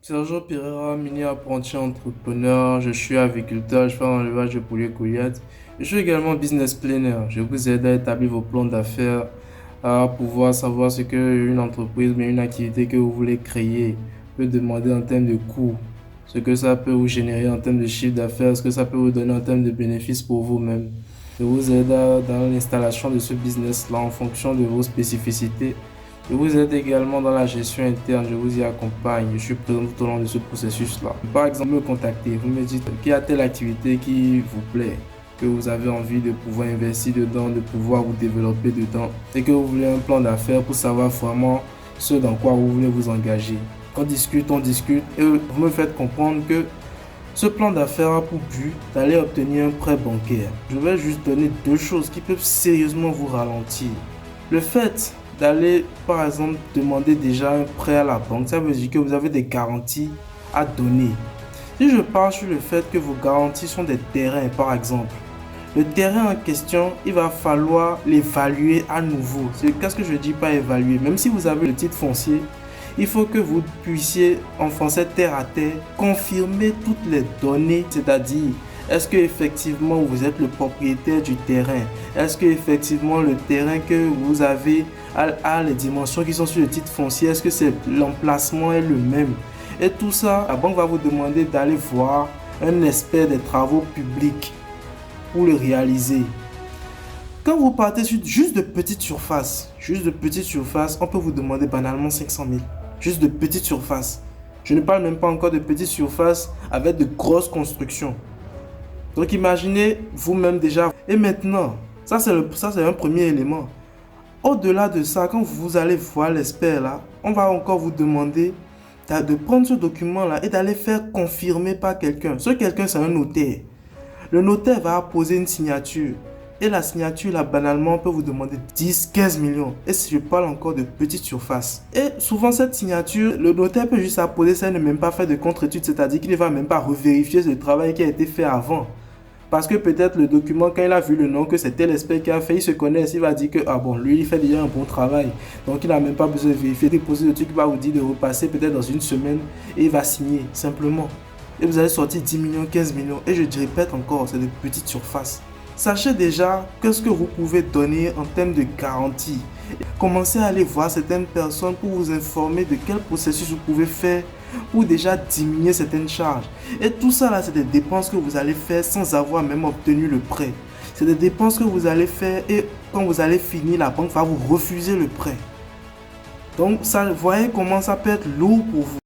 Sergio Pereira, mini-apprenti entrepreneur, je suis agriculteur, je fais un élevage de poulets Goliath. Je suis également business planner. Je vous aide à établir vos plans d'affaires, à pouvoir savoir ce qu'une entreprise, mais une activité que vous voulez créer peut demander en termes de coûts, ce que ça peut vous générer en termes de chiffre d'affaires, ce que ça peut vous donner en termes de bénéfices pour vous-même. Je vous aide dans l'installation de ce business-là en fonction de vos spécificités. Je vous aide également dans la gestion interne, je vous y accompagne, je suis présent tout au long de ce processus-là. Par exemple, me contacter, vous me dites qu'il y a telle activité qui vous plaît, que vous avez envie de pouvoir investir dedans, de pouvoir vous développer dedans, et que vous voulez un plan d'affaires pour savoir vraiment ce dans quoi vous voulez vous engager. On discute, et vous me faites comprendre que ce plan d'affaires a pour but d'aller obtenir un prêt bancaire. Je vais juste donner deux choses qui peuvent sérieusement vous ralentir. Le fait d'aller, par exemple, demander déjà un prêt à la banque, ça veut dire que vous avez des garanties à donner. Si je parle sur le fait que vos garanties sont des terrains, par exemple, le terrain en question, il va falloir l'évaluer à nouveau. Qu'est-ce que je dis pas évaluer? Même si vous avez le titre foncier, il faut que vous puissiez, en français terre à terre, confirmer toutes les données, c'est-à-dire est-ce que effectivement vous êtes le propriétaire du terrain? Est-ce que effectivement le terrain que vous avez a les dimensions qui sont sur le titre foncier? Est-ce que l'emplacement est le même? Et tout ça, la banque va vous demander d'aller voir un expert des travaux publics pour le réaliser. Quand vous partez sur juste de petites surfaces, on peut vous demander banalement 500 000. Juste de petites surfaces. Je ne parle même pas encore de petites surfaces avec de grosses constructions. Donc imaginez vous-même déjà. Et maintenant, ça c'est un premier élément. Au-delà de ça, quand vous allez voir l'expert là, on va encore vous demander de prendre ce document là et d'aller faire confirmer par quelqu'un. Ce quelqu'un, c'est un notaire. Le notaire va poser une signature. Et la signature, là, banalement, on peut vous demander 10, 15 millions. Et si je parle encore de petites surfaces. Et souvent, cette signature, le notaire peut juste apposer ça et ne même pas faire de contre-étude. C'est-à-dire qu'il ne va même pas revérifier le travail qui a été fait avant. Parce que peut-être le document, quand il a vu le nom, que c'était l'expert qui a fait, il se connaît, il va dire que, ah bon, lui, il fait déjà un bon travail. Donc, il n'a même pas besoin de vérifier, déposer le truc, il va vous dire de repasser peut-être dans une semaine et il va signer, simplement. Et vous allez sortir 10 millions, 15 millions. Et je répète encore, c'est de petites surfaces. Sachez déjà qu'est-ce que vous pouvez donner en termes de garantie. Commencez à aller voir certaines personnes pour vous informer de quel processus vous pouvez faire pour déjà diminuer certaines charges. Et tout ça là, c'est des dépenses que vous allez faire sans avoir même obtenu le prêt. C'est des dépenses que vous allez faire et quand vous allez finir, la banque va vous refuser le prêt. Donc, ça, voyez comment ça peut être lourd pour vous.